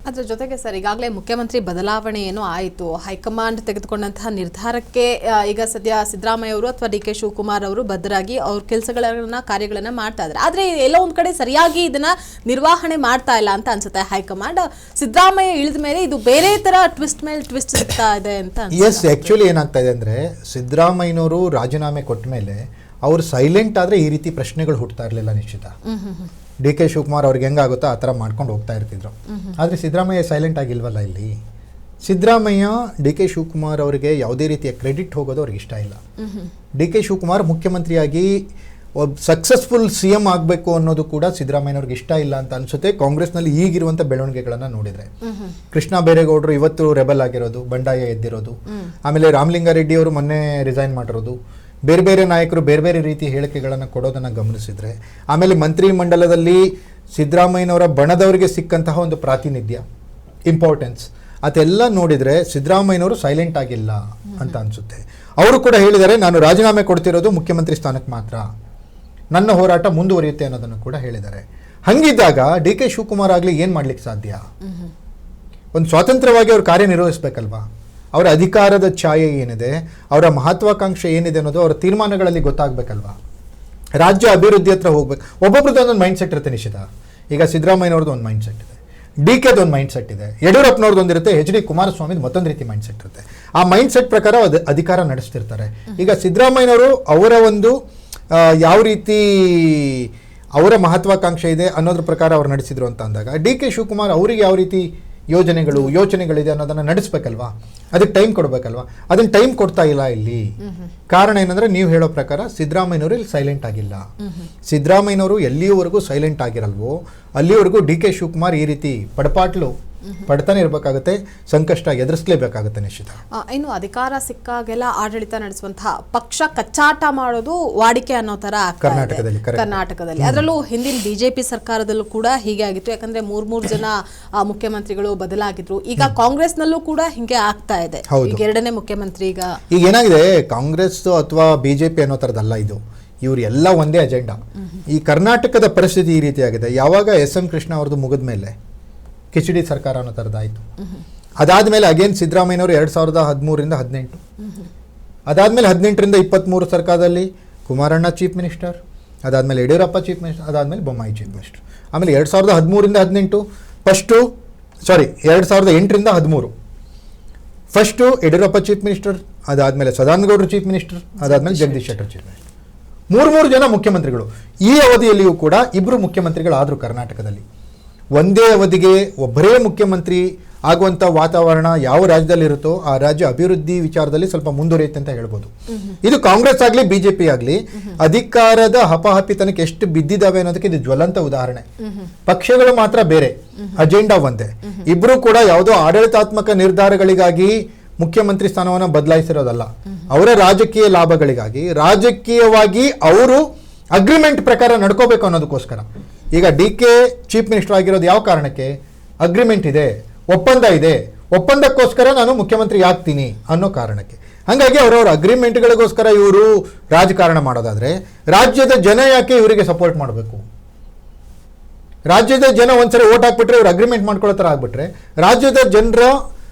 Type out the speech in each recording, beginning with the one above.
ಅದರ ಜೊತೆಗೆ ಸರ್, ಈಗಾಗಲೇ ಮುಖ್ಯಮಂತ್ರಿ ಬದಲಾವಣೆ ಏನೋ ಆಯಿತು, ಹೈಕಮಾಂಡ್ ತೆಗೆದುಕೊಂಡಂತಹ ನಿರ್ಧಾರಕ್ಕೆ ಈಗ ಸದ್ಯ ಸಿದ್ದರಾಮಯ್ಯ ಅವರು ಅಥವಾ ಡಿ.ಕೆ. ಶಿವಕುಮಾರ್ ಅವರು ಬದ್ಧರಾಗಿ ಅವ್ರ ಕೆಲಸಗಳನ್ನ ಕಾರ್ಯಗಳನ್ನ ಮಾಡ್ತಾ ಇದ್ದಾರೆ. ಆದ್ರೆ ಎಲ್ಲ ಒಂದ್ ಕಡೆ ಸರಿಯಾಗಿ ಇದನ್ನ ನಿರ್ವಹಣೆ ಮಾಡ್ತಾ ಇಲ್ಲ ಅಂತ ಅನ್ಸುತ್ತೆ ಹೈಕಮಾಂಡ್. ಸಿದ್ದರಾಮಯ್ಯ ಇಳಿದ ಮೇಲೆ ಇದು ಬೇರೆ ತರ ಟ್ವಿಸ್ಟ್ ಮೇಲೆ ಟ್ವಿಸ್ಟ್ ಸಿಗ್ತಾ ಇದೆ ಅಂತ. ಎಸ್, ಆಕ್ಚುಲಿ ಏನಾಗ್ತಾ ಇದೆ ಅಂದ್ರೆ, ಸಿದ್ದರಾಮಯ್ಯನವರು ರಾಜೀನಾಮೆ ಕೊಟ್ಟ ಮೇಲೆ ಅವ್ರು ಸೈಲೆಂಟ್ ಆದ್ರೆ ಈ ರೀತಿ ಪ್ರಶ್ನೆಗಳು ಹುಟ್ಟತಾ ಇರಲಿಲ್ಲ ನಿಶ್ಚಿತ. ಡಿ.ಕೆ. ಶಿವಕುಮಾರ್ ಅವ್ರಿಗೆ ಹೆಂಗಾಗುತ್ತೋ ಆ ಥರ ಮಾಡ್ಕೊಂಡು ಹೋಗ್ತಾ ಇರ್ತಿದ್ರು. ಆದರೆ ಸಿದ್ದರಾಮಯ್ಯ ಸೈಲೆಂಟ್ ಆಗಿಲ್ವಲ್ಲ ಇಲ್ಲಿ. ಸಿದ್ದರಾಮಯ್ಯ ಡಿ.ಕೆ. ಶಿವಕುಮಾರ್ ಅವರಿಗೆ ಯಾವುದೇ ರೀತಿಯ ಕ್ರೆಡಿಟ್ ಹೋಗೋದು ಅವ್ರಿಗೆ ಇಷ್ಟ ಇಲ್ಲ. ಡಿ.ಕೆ. ಶಿವಕುಮಾರ್ ಮುಖ್ಯಮಂತ್ರಿಯಾಗಿ ಒಬ್ಬ ಸಕ್ಸಸ್ಫುಲ್ CM ಆಗಬೇಕು ಅನ್ನೋದು ಕೂಡ ಸಿದ್ದರಾಮಯ್ಯನವ್ರಿಗೆ ಇಷ್ಟ ಇಲ್ಲ ಅಂತ ಅನ್ಸುತ್ತೆ. ಕಾಂಗ್ರೆಸ್ನಲ್ಲಿ ಈಗಿರುವಂಥ ಬೆಳವಣಿಗೆಗಳನ್ನು ನೋಡಿದರೆ, ಕೃಷ್ಣ ಬೈರೇಗೌಡರು ಇವತ್ತು ರೆಬಲ್ ಆಗಿರೋದು, ಬಂಡಾಯ ಎದ್ದಿರೋದು, ಆಮೇಲೆ ರಾಮಲಿಂಗಾರೆಡ್ಡಿ ಅವರು ಮೊನ್ನೆ ರಿಸೈನ್ ಮಾಡಿರೋದು, ಬೇರೆ ಬೇರೆ ನಾಯಕರು ಬೇರೆ ಬೇರೆ ರೀತಿ ಹೇಳಿಕೆಗಳನ್ನು ಕೊಡೋದನ್ನು ಗಮನಿಸಿದರೆ, ಆಮೇಲೆ ಮಂತ್ರಿ ಮಂಡಲದಲ್ಲಿ ಸಿದ್ದರಾಮಯ್ಯನವರ ಬಣದವರಿಗೆ ಸಿಕ್ಕಂತಹ ಒಂದು ಪ್ರಾತಿನಿಧ್ಯ, ಇಂಪಾರ್ಟೆನ್ಸ್, ಅದೆಲ್ಲ ನೋಡಿದರೆ ಸಿದ್ದರಾಮಯ್ಯನವರು ಸೈಲೆಂಟ್ ಆಗಿಲ್ಲ ಅಂತ ಅನಿಸುತ್ತೆ. ಅವರು ಕೂಡ ಹೇಳಿದ್ದಾರೆ, ನಾನು ರಾಜೀನಾಮೆ ಕೊಡ್ತಿರೋದು ಮುಖ್ಯಮಂತ್ರಿ ಸ್ಥಾನಕ್ಕೆ ಮಾತ್ರ, ನನ್ನ ಹೋರಾಟ ಮುಂದುವರಿಯುತ್ತೆ ಅನ್ನೋದನ್ನು ಕೂಡ ಹೇಳಿದ್ದಾರೆ. ಹಂಗಿದ್ದಾಗ ಡಿ.ಕೆ. ಶಿವಕುಮಾರ್ ಆಗಲಿ ಏನು ಮಾಡ್ಲಿಕ್ಕೆ ಸಾಧ್ಯ? ಒಂದು ಸ್ವತಂತ್ರವಾಗಿ ಅವ್ರು ಕಾರ್ಯನಿರ್ವಹಿಸಬೇಕಲ್ವಾ? ಅವರ ಅಧಿಕಾರದ ಛಾಯೆ ಏನಿದೆ, ಅವರ ಮಹತ್ವಾಕಾಂಕ್ಷೆ ಏನಿದೆ ಅನ್ನೋದು ಅವರ ತೀರ್ಮಾನಗಳಲ್ಲಿ ಗೊತ್ತಾಗಬೇಕಲ್ವಾ? ರಾಜ್ಯ ಅಭಿವೃದ್ಧಿ ಹತ್ರ ಹೋಗ್ಬೇಕು. ಒಬ್ಬೊಬ್ರದ್ದು ಒಂದೊಂದು ಮೈಂಡ್ ಸೆಟ್ ಇರುತ್ತೆ ನಿಶ್ಚಿತ. ಈಗ ಸಿದ್ದರಾಮಯ್ಯನವ್ರದ್ದು ಒಂದು ಮೈಂಡ್ ಸೆಟ್ ಇದೆ, ಡಿ.ಕೆ.ದು ಒಂದು ಮೈಂಡ್ ಸೆಟ್ ಇದೆ, ಯಡಿಯೂರಪ್ಪನವ್ರದ್ದು ಒಂದಿರುತ್ತೆ, H.ಡಿ. ಕುಮಾರಸ್ವಾಮಿದು ಮತ್ತೊಂದು ರೀತಿ ಮೈಂಡ್ ಸೆಟ್ ಇರುತ್ತೆ. ಆ ಮೈಂಡ್ ಸೆಟ್ ಪ್ರಕಾರ ಅಧಿಕಾರ ನಡೆಸ್ತಿರ್ತಾರೆ. ಈಗ ಸಿದ್ದರಾಮಯ್ಯನವರು ಅವರ ಒಂದು ಯಾವ ರೀತಿ ಅವರ ಮಹತ್ವಾಕಾಂಕ್ಷೆ ಇದೆ ಅನ್ನೋದ್ರ ಪ್ರಕಾರ ಅವ್ರು ನಡೆಸಿದ್ರು ಅಂತ ಅಂದಾಗ, ಡಿ.ಕೆ. ಶಿವಕುಮಾರ್ ಅವರಿಗೆ ಯಾವ ರೀತಿ ಯೋಚನೆಗಳಿದೆ ಅನ್ನೋದನ್ನ ನಡೆಸಬೇಕಲ್ವಾ? ಅದಕ್ಕೆ ಟೈಮ್ ಕೊಡಬೇಕಲ್ವಾ? ಅದನ್ನ ಟೈಮ್ ಕೊಡ್ತಾ ಇಲ್ಲ ಇಲ್ಲಿ. ಕಾರಣ ಏನಂದ್ರೆ, ನೀವು ಹೇಳೋ ಪ್ರಕಾರ ಸಿದ್ದರಾಮಯ್ಯನವರು ಇಲ್ಲಿ ಸೈಲೆಂಟ್ ಆಗಿಲ್ಲ. ಸಿದ್ದರಾಮಯ್ಯನವರು ಎಲ್ಲಿಯವರೆಗೂ ಸೈಲೆಂಟ್ ಆಗಿರಲ್ವೋ ಅಲ್ಲಿವರೆಗೂ ಡಿ.ಕೆ. ಶಿವಕುಮಾರ್ ಈ ರೀತಿ ಪಡ್ತಾನೆ ಇರಬೇಕಾಗುತ್ತೆ, ಸಂಕಷ್ಟ ಎದುರಿಸಲೇಬೇಕಾಗುತ್ತೆ ನಿಶ್ಚಿತ. ಇನ್ನು ಅಧಿಕಾರ ಸಿಕ್ಕಾಗೆಲ್ಲ ಆಡಳಿತ ನಡೆಸುವಂತಹ ಪಕ್ಷ ಕಚ್ಚಾಟ ಮಾಡೋದು ವಾಡಿಕೆ ಅನ್ನೋ ತರ ಕರ್ನಾಟಕದಲ್ಲಿ. ಅದರಲ್ಲೂ ಹಿಂದಿನ ಬಿಜೆಪಿ ಸರ್ಕಾರದಲ್ಲೂ ಕೂಡ ಹೀಗೆ ಆಗಿತ್ತು. ಯಾಕಂದ್ರೆ ಮೂರ್ ಜನ ಮುಖ್ಯಮಂತ್ರಿಗಳು ಬದಲಾಗಿದ್ರು. ಈಗ ಕಾಂಗ್ರೆಸ್ನಲ್ಲೂ ಕೂಡ ಹಿಂಗೆ ಆಗ್ತಾ ಇದೆ. ಈಗ ಎರಡನೇ ಮುಖ್ಯಮಂತ್ರಿ ಈಗ ಏನಾಗಿದೆ, ಕಾಂಗ್ರೆಸ್ ಅಥವಾ ಬಿಜೆಪಿ ಅನ್ನೋ ತರದಲ್ಲ ಇದು. ಇವ್ರು ಎಲ್ಲ ಒಂದೇ ಅಜೆಂಡಾ. ಈ ಕರ್ನಾಟಕದ ಪರಿಸ್ಥಿತಿ ಈ ರೀತಿ ಆಗಿದೆ. ಯಾವಾಗ S.M. ಕೃಷ್ಣ ಅವ್ರದ್ದು ಮುಗಿದ ಮೇಲೆ ಕಿಚಡಿ ಸರ್ಕಾರ ಅನ್ನೋ ಥರದ್ದಾಯಿತು. ಅದಾದಮೇಲೆ ಅಗೇನ್ ಸಿದ್ದರಾಮಯ್ಯನವರು 2013ರಿಂದ 18, ಅದಾದಮೇಲೆ 18ರಿಂದ 23 ಸರ್ಕಾರದಲ್ಲಿ ಕುಮಾರಣ್ಣ ಚೀಫ್ ಮಿನಿಸ್ಟರ್, ಅದಾದಮೇಲೆ ಯಡಿಯೂರಪ್ಪ ಚೀಫ್ ಮಿನಿಸ್ಟರ್, ಅದಾದಮೇಲೆ ಬೊಮ್ಮಾಯಿ ಚೀಫ್ ಮಿನಿಸ್ಟರ್. ಆಮೇಲೆ 2013ರಿಂದ 18 2008ರಿಂದ 13 ಫಸ್ಟು ಯಡಿಯೂರಪ್ಪ ಚೀಫ್ ಮಿನಿಸ್ಟರ್, ಅದಾದಮೇಲೆ ಸದಾನಗೌಡರು ಚೀಫ್ ಮಿನಿಸ್ಟರ್, ಅದಾದಮೇಲೆ ಜಗದೀಶ್ ಶೆಟ್ಟರ್ ಚೀಫ್ ಮಿನಿಸ್ಟರ್. ಮೂರು ಜನ ಮುಖ್ಯಮಂತ್ರಿಗಳು. ಈ ಅವಧಿಯಲ್ಲಿಯೂ ಕೂಡ ಇಬ್ಬರು ಮುಖ್ಯಮಂತ್ರಿಗಳಾದರು ಕರ್ನಾಟಕದಲ್ಲಿ. ಒಂದೇ ಅವಧಿಗೆ ಒಬ್ಬರೇ ಮುಖ್ಯಮಂತ್ರಿ ಆಗುವಂಥ ವಾತಾವರಣ ಯಾವ ರಾಜ್ಯದಲ್ಲಿರುತ್ತೋ ಆ ರಾಜ್ಯ ಅಭಿವೃದ್ಧಿ ವಿಚಾರದಲ್ಲಿ ಸ್ವಲ್ಪ ಮುಂದುವರಿಯುತ್ತೆ ಅಂತ ಹೇಳ್ಬೋದು. ಇದು ಕಾಂಗ್ರೆಸ್ ಆಗಲಿ ಬಿಜೆಪಿ ಆಗಲಿ ಅಧಿಕಾರದ ಹಪಾಹಪಿತನಕ್ಕೆ ಎಷ್ಟು ಬಿದ್ದಿದ್ದಾವೆ ಅನ್ನೋದಕ್ಕೆ ಇದು ಜ್ವಲಂತ ಉದಾಹರಣೆ. ಪಕ್ಷಗಳು ಮಾತ್ರ ಬೇರೆ, ಅಜೆಂಡಾ ಒಂದೇ. ಇಬ್ಬರು ಕೂಡ ಯಾವುದೋ ಆಡಳಿತಾತ್ಮಕ ನಿರ್ಧಾರಗಳಿಗಾಗಿ ಮುಖ್ಯಮಂತ್ರಿ ಸ್ಥಾನವನ್ನು ಬದಲಾಯಿಸಿರೋದಲ್ಲ, ಅವರ ರಾಜಕೀಯ ಲಾಭಗಳಿಗಾಗಿ ರಾಜಕೀಯವಾಗಿ ಅವರು ಅಗ್ರಿಮೆಂಟ್ ಪ್ರಕಾರ ನಡ್ಕೋಬೇಕು ಅನ್ನೋದಕ್ಕೋಸ್ಕರ. ಈಗ ಡಿ.ಕೆ. ಚೀಫ್ ಮಿನಿಸ್ಟರ್ ಆಗಿರೋದು ಯಾವ ಕಾರಣಕ್ಕೆ? ಅಗ್ರಿಮೆಂಟ್ ಇದೆ, ಒಪ್ಪಂದ ಇದೆ, ಒಪ್ಪಂದಕ್ಕೋಸ್ಕರ ನಾನು ಮುಖ್ಯಮಂತ್ರಿ ಆಗ್ತೀನಿ ಅನ್ನೋ ಕಾರಣಕ್ಕೆ. ಹಾಗಾಗಿ ಅವರವರ ಅಗ್ರಿಮೆಂಟ್ಗಳಿಗೋಸ್ಕರ ಇವರು ರಾಜಕಾರಣ ಮಾಡೋದಾದ್ರೆ ರಾಜ್ಯದ ಜನ ಯಾಕೆ ಇವರಿಗೆ ಸಪೋರ್ಟ್ ಮಾಡಬೇಕು? ರಾಜ್ಯದ ಜನ ಒಂದ್ಸರಿ ಓಟ್ ಹಾಕ್ಬಿಟ್ರೆ ಇವ್ರು ಅಗ್ರಿಮೆಂಟ್ ಮಾಡ್ಕೊಳ್ಳೋ ಥರ ಆಗ್ಬಿಟ್ರೆ ರಾಜ್ಯದ ಜನರ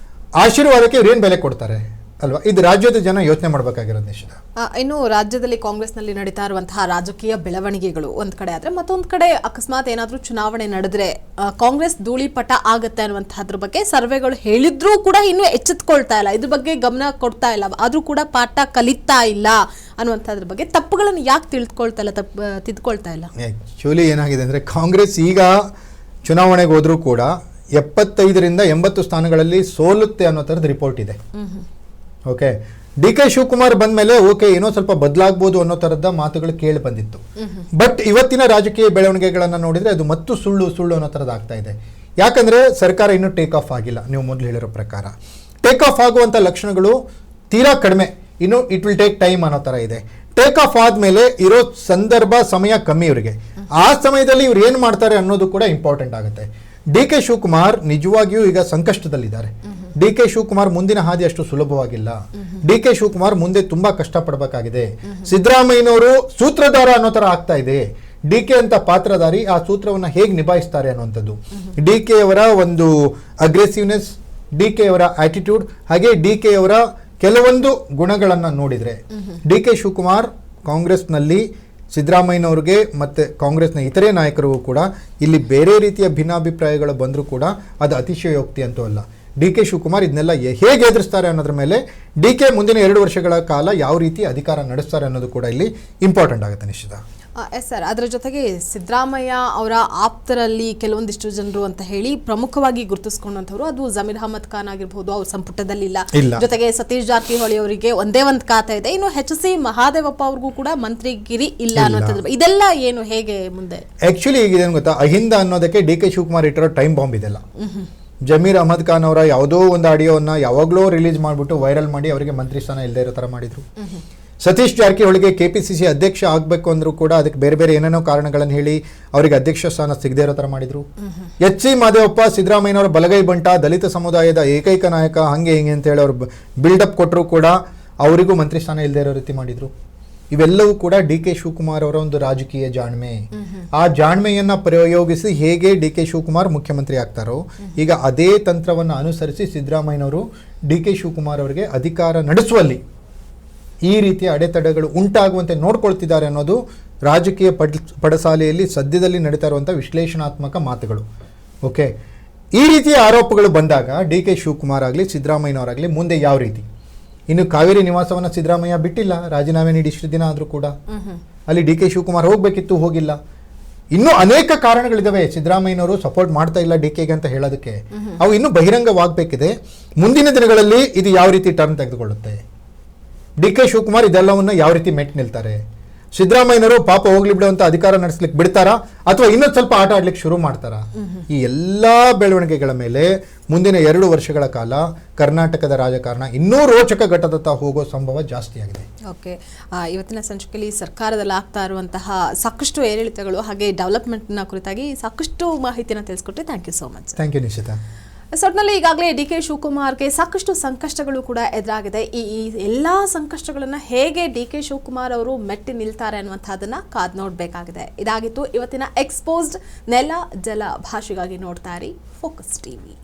ಆಶೀರ್ವಾದಕ್ಕೆ ಇವ್ರು ಏನು ಬೆಲೆ ಕೊಡ್ತಾರೆ ಅಲ್ವಾ? ಇದು ರಾಜ್ಯದ ಜನ ಯೋಚನೆ ಮಾಡಬೇಕಾಗಿರೋದು ನಿಶ್ಚಿತ. ಇನ್ನು ರಾಜ್ಯದಲ್ಲಿ ಕಾಂಗ್ರೆಸ್ನಲ್ಲಿ ನಡೀತಾ ಇರುವಂತಹ ರಾಜಕೀಯ ಬೆಳವಣಿಗೆಗಳು ಒಂದ್ ಕಡೆ ಆದ್ರೆ, ಮತ್ತೊಂದ್ ಕಡೆ ಅಕಸ್ಮಾತ್ ಏನಾದ್ರೂ ಚುನಾವಣೆ ನಡೆದ್ರೆ ಕಾಂಗ್ರೆಸ್ ಧೂಳಿಪಟ ಆಗತ್ತೆ ಅನ್ನುವಂತಹದ್ರ ಬಗ್ಗೆ ಸರ್ವೆಗಳು ಹೇಳಿದ್ರೂ ಕೂಡ ಇನ್ನೂ ಎಚ್ಚೆತ್ಕೊಳ್ತಾ ಇಲ್ಲ, ಇದ್ರ ಬಗ್ಗೆ ಗಮನ ಕೊಡ್ತಾ ಇಲ್ಲ, ಆದ್ರೂ ಕೂಡ ಪಾಠ ಕಲಿತಾ ಇಲ್ಲ ಅನ್ನುವಂಥದ್ರ ಬಗ್ಗೆ ತಪ್ಪುಗಳನ್ನು ಯಾಕೆ ತಿದ್ಕೊಳ್ತಾ ಇಲ್ಲ? ಆಕ್ಚುಲಿ ಏನಾಗಿದೆ ಅಂದ್ರೆ, ಕಾಂಗ್ರೆಸ್ ಈಗ ಚುನಾವಣೆಗೆ ಹೋದ್ರೂ ಕೂಡ 75ರಿಂದ 80 ಸ್ಥಾನಗಳಲ್ಲಿ ಸೋಲುತ್ತೆ ಅನ್ನೋ ಥರದ ರಿಪೋರ್ಟ್ ಇದೆ. ಓಕೆ, ಡಿ.ಕೆ. ಶಿವಕುಮಾರ್ ಬಂದ ಮೇಲೆ ಓಕೆ ಏನೋ ಸ್ವಲ್ಪ ಬದಲಾಗ್ಬೋದು ಅನ್ನೋ ಥರದ ಮಾತುಗಳು ಕೇಳಿ ಬಂದಿತ್ತು. ಬಟ್ ಇವತ್ತಿನ ರಾಜಕೀಯ ಬೆಳವಣಿಗೆಗಳನ್ನು ನೋಡಿದ್ರೆ ಅದು ಮತ್ತು ಸುಳ್ಳು ಅನ್ನೋ ಥರದ್ದು ಆಗ್ತಾ ಇದೆ. ಯಾಕಂದ್ರೆ ಸರ್ಕಾರ ಇನ್ನೂ ಟೇಕ್ ಆಫ್ ಆಗಿಲ್ಲ. ನೀವು ಮೊದಲು ಹೇಳಿರೋ ಪ್ರಕಾರ ಟೇಕ್ ಆಫ್ ಆಗುವಂಥ ಲಕ್ಷಣಗಳು ತೀರಾ ಕಡಿಮೆ, ಇನ್ನು ಇಟ್ ವಿಲ್ ಟೇಕ್ ಟೈಮ್ ಅನ್ನೋ ಥರ ಇದೆ. ಟೇಕ್ ಆಫ್ ಆದಮೇಲೆ ಇರೋ ಸಮಯ ಕಮ್ಮಿ ಇವರಿಗೆ. ಆ ಸಮಯದಲ್ಲಿ ಇವ್ರು ಏನು ಮಾಡ್ತಾರೆ ಅನ್ನೋದು ಕೂಡ ಇಂಪಾರ್ಟೆಂಟ್ ಆಗುತ್ತೆ. ಡಿ.ಕೆ. ಶಿವಕುಮಾರ್ ನಿಜವಾಗಿಯೂ ಈಗ ಸಂಕಷ್ಟದಲ್ಲಿದ್ದಾರೆ. ಡಿ.ಕೆ. ಶಿವಕುಮಾರ್ ಮುಂದಿನ ಹಾದಿ ಅಷ್ಟು ಸುಲಭವಾಗಿಲ್ಲ. ಡಿ.ಕೆ. ಶಿವಕುಮಾರ್ ಮುಂದೆ ತುಂಬಾ ಕಷ್ಟಪಡಬೇಕಾಗಿದೆ. ಸಿದ್ದರಾಮಯ್ಯನವರು ಸೂತ್ರಧಾರ ಅನ್ನೋ ತರ ಆಗ್ತಾ ಇದೆ. ಡಿ ಕೆ ಅಂತ ಪಾತ್ರಧಾರಿ ಆ ಸೂತ್ರವನ್ನು ಹೇಗೆ ನಿಭಾಯಿಸ್ತಾರೆ ಅನ್ನುವಂಥದ್ದು. ಡಿ ಕೆ ಅವರ ಒಂದು ಅಗ್ರೆಸಿವ್ನೆಸ್, ಡಿ ಕೆ ಅವರ ಆಟಿಟ್ಯೂಡ್, ಹಾಗೆ ಡಿ ಕೆ ಅವರ ಕೆಲವೊಂದು ಗುಣಗಳನ್ನು ನೋಡಿದರೆ ಡಿ ಕೆ ಶಿವಕುಮಾರ್ ಕಾಂಗ್ರೆಸ್ನಲ್ಲಿ ಸಿದ್ದರಾಮಯ್ಯನವ್ರಿಗೆ ಮತ್ತು ಕಾಂಗ್ರೆಸ್ನ ಇತರೆ ನಾಯಕರಿಗೂ ಕೂಡ ಇಲ್ಲಿ ಬೇರೆ ರೀತಿಯ ಭಿನ್ನಾಭಿಪ್ರಾಯಗಳು ಬಂದರೂ ಕೂಡ ಅದು ಅತಿಶಯೋಕ್ತಿ ಅಂತೂ ಅಲ್ಲ. ಡಿ ಕೆ ಶಿವಕುಮಾರ್ ಇದನ್ನೆಲ್ಲ ಹೇಗೆ ಎದುರಿಸ್ತಾರೆ ಅನ್ನೋದ್ರ ಮೇಲೆ ಡಿ ಕೆ ಮುಂದಿನ 2 ವರ್ಷಗಳ ಕಾಲ ಯಾವ ರೀತಿ ಅಧಿಕಾರ ನಡೆಸ್ತಾರೆ ಅನ್ನೋದು ಕೂಡ ಇಲ್ಲಿ ಇಂಪಾರ್ಟೆಂಟ್ ಆಗುತ್ತೆ ನಿಶ್ಚಿತ. ಎಸ್ ಸರ್, ಅದರ ಜೊತೆಗೆ ಸಿದ್ದರಾಮಯ್ಯ ಅವರ ಆಪ್ತರಲ್ಲಿ ಕೆಲವೊಂದಿಷ್ಟು ಜನರು ಅಂತ ಹೇಳಿ ಪ್ರಮುಖವಾಗಿ ಗುರುತಿಸಿಕೊಂಡಂಥವ್ರು ಅದು ಜಮೀರ್ ಅಹಮದ್ ಖಾನ್ ಆಗಿರ್ಬೋದು, ಅವ್ರ ಸಂಪುಟದಲ್ಲಿ ಇಲ್ಲ. ಜೊತೆಗೆ ಸತೀಶ್ ಜಾರಕಿಹೊಳಿ ಅವರಿಗೆ ಒಂದೇ ಒಂದು ಖಾತೆ ಇದೆ. ಇನ್ನು HC ಮಹಾದೇವಪ್ಪ ಅವ್ರಿಗೂ ಕೂಡ ಮಂತ್ರಿಗಿರಿ ಇಲ್ಲ ಅನ್ನೋಂಥದ್ದು. ಇದೆಲ್ಲ ಏನು ಹೇಗೆ ಮುಂದೆ? ಆಕ್ಚುಲಿ ಈಗ ಏನು ಗೊತ್ತಾ, ಅಹಿಂದ ಅನ್ನೋದಕ್ಕೆ ಡಿ ಕೆ ಶಿವಕುಮಾರ್ ಇಟ್ಟಿರೋ ಟೈಮ್ ಬಾಂಬ್ ಇದೆಲ್ಲ. ಜಮೀರ್ ಅಹಮದ್ ಖಾನ್ ಅವರ ಯಾವುದೋ ಒಂದು ಆಡಿಯೋವನ್ನು ಯಾವಾಗಲೂ ರಿಲೀಸ್ ಮಾಡಿಬಿಟ್ಟು ವೈರಲ್ ಮಾಡಿ ಅವರಿಗೆ ಮಂತ್ರಿ ಸ್ಥಾನ ಇಲ್ಲದೆ ಇರೋ ಥರ ಮಾಡಿದ್ರು. ಸತೀಶ್ ಜಾರಕಿಹೊಳಿಗೆ KPCC ಅಧ್ಯಕ್ಷ ಆಗಬೇಕು ಅಂದರೂ ಕೂಡ ಅದಕ್ಕೆ ಬೇರೆ ಬೇರೆ ಏನೇನೋ ಕಾರಣಗಳನ್ನು ಹೇಳಿ ಅವರಿಗೆ ಅಧ್ಯಕ್ಷ ಸ್ಥಾನ ಸಿಗದೇ ಇರೋ ಥರ ಮಾಡಿದ್ರು. HC ಮಹದೇವಪ್ಪ ಸಿದ್ದರಾಮಯ್ಯನವರ ಬಲಗೈ ಬಂಟ, ದಲಿತ ಸಮುದಾಯದ ಏಕೈಕ ನಾಯಕ, ಹಂಗೆ ಹಿಂಗೆ ಅಂತೇಳಿ ಅವರು ಬಿಲ್ಡಪ್ ಕೊಟ್ಟರು ಕೂಡ ಅವರಿಗೂ ಮಂತ್ರಿ ಸ್ಥಾನ ಇಲ್ಲದೆ ಇರೋ ರೀತಿ ಮಾಡಿದ್ರು. ಇವೆಲ್ಲವೂ ಕೂಡ ಡಿ ಕೆ ಶಿವಕುಮಾರ್ ಅವರ ಒಂದು ರಾಜಕೀಯ ಜಾಣ್ಮೆ. ಆ ಜಾಣ್ಮೆಯನ್ನ ಪ್ರಯೋಗಿಸಿ ಹೇಗೆ ಡಿ ಕೆ ಶಿವಕುಮಾರ್ ಮುಖ್ಯಮಂತ್ರಿ ಆಗ್ತಾರೋ ಈಗ ಅದೇ ತಂತ್ರವನ್ನು ಅನುಸರಿಸಿ ಸಿದ್ದರಾಮಯ್ಯನವರು ಡಿ ಕೆ ಶಿವಕುಮಾರ್ ಅವರಿಗೆ ಅಧಿಕಾರ ನಡೆಸುವಲ್ಲಿ ಈ ರೀತಿಯ ಅಡೆತಡೆಗಳು ಉಂಟಾಗುವಂತೆ ನೋಡ್ಕೊಳ್ತಿದ್ದಾರೆ ಅನ್ನೋದು ರಾಜಕೀಯ ಪಡಸಾಲೆಯಲ್ಲಿ ಸದ್ಯದಲ್ಲಿ ನಡೀತಾ ಇರುವಂಥ ವಿಶ್ಲೇಷಣಾತ್ಮಕ ಮಾತುಗಳು. ಓಕೆ, ಈ ರೀತಿಯ ಆರೋಪಗಳು ಬಂದಾಗ ಡಿ ಕೆ ಶಿವಕುಮಾರ್ ಆಗಲಿ ಸಿದ್ದರಾಮಯ್ಯನವರಾಗಲಿ ಮುಂದೆ ಯಾವ ರೀತಿ, ಇನ್ನು ಕಾವೇರಿ ನಿವಾಸವನ್ನು ಸಿದ್ದರಾಮಯ್ಯ ಬಿಟ್ಟಿಲ್ಲ, ರಾಜೀನಾಮೆ ನೀಡಿ ಇಷ್ಟು ದಿನ ಆದರೂ ಕೂಡ ಅಲ್ಲಿ ಡಿ ಕೆ ಶಿವಕುಮಾರ್ ಹೋಗಬೇಕಿತ್ತು, ಹೋಗಿಲ್ಲ. ಇನ್ನೂ ಅನೇಕ ಕಾರಣಗಳಿದಾವೆ ಸಿದ್ದರಾಮಯ್ಯನವರು ಸಪೋರ್ಟ್ ಮಾಡ್ತಾ ಇಲ್ಲ ಡಿ ಕೆಗೆ ಅಂತ ಹೇಳೋದಕ್ಕೆ. ಅವು ಇನ್ನೂ ಬಹಿರಂಗವಾಗಬೇಕಿದೆ. ಮುಂದಿನ ದಿನಗಳಲ್ಲಿ ಇದು ಯಾವ ರೀತಿ ಟರ್ನ್ ತೆಗೆದುಕೊಳ್ಳುತ್ತೆ, ಡಿ ಕೆ ಶಿವಕುಮಾರ್ ಇದೆಲ್ಲವನ್ನು ಯಾವ ರೀತಿ ಮೆಟ್ ನಿಲ್ತಾರೆ, ಸಿದ್ದರಾಮಯ್ಯನವರು ಪಾಪ ಹೋಗ್ಲಿ ಬಿಡುವಂತ ಅಧಿಕಾರ ನಡೆಸಲಿಕ್ಕೆ ಬಿಡ್ತಾರಾ ಅಥವಾ ಇನ್ನೊಂದು ಸ್ವಲ್ಪ ಆಟ ಆಡ್ಲಿಕ್ಕೆ ಶುರು ಮಾಡ್ತಾರಾ? ಈ ಎಲ್ಲಾ ಬೆಳವಣಿಗೆಗಳ ಮೇಲೆ ಮುಂದಿನ 2 ವರ್ಷಗಳ ಕಾಲ ಕರ್ನಾಟಕದ ರಾಜಕಾರಣ ಇನ್ನೂ ರೋಚಕ ಘಟ್ಟದತ್ತ ಹೋಗೋ ಸಂಭವ ಜಾಸ್ತಿ ಆಗಿದೆ. ಓಕೆ, ಇವತ್ತಿನ ಸಂಚಿಕೆಯಲ್ಲಿ ಸರ್ಕಾರದಲ್ಲಿ ಆಗ್ತಾ ಇರುವಂತಹ ಸಾಕಷ್ಟು ಏರಿಳಿತಗಳು ಹಾಗೆ ಡೆವಲಪ್ಮೆಂಟ್ನ ಕುರಿತಾಗಿ ಸಾಕಷ್ಟು ಮಾಹಿತಿನ ತಿಳಿಸ್ಕೊಟ್ರಿ. Thank you so much. Thank you Nishita. ಒಟ್ಟಿನಲ್ಲಿ ಈಗಾಗಲೇ ಡಿ ಕೆ ಶಿವಕುಮಾರ್ಗೆ ಸಾಕಷ್ಟು ಸಂಕಷ್ಟಗಳು ಕೂಡ ಎದುರಾಗಿದೆ. ಈ ಎಲ್ಲ ಸಂಕಷ್ಟಗಳನ್ನು ಹೇಗೆ ಡಿ ಕೆ ಶಿವಕುಮಾರ್ ಅವರು ಮೆಟ್ಟಿ ನಿಲ್ತಾರೆ ಅನ್ನುವಂಥದ್ದನ್ನು ಕಾದು ನೋಡಬೇಕಾಗಿದೆ. ಇದಾಗಿತ್ತು ಇವತ್ತಿನ ಎಕ್ಸ್ಪೋಸ್ಡ್. ನೆಲ ಜಲ ಭಾಷೆಗಾಗಿ ನೋಡ್ತಾ ಇರಿ ಫೋಕಸ್ ಟಿವಿ.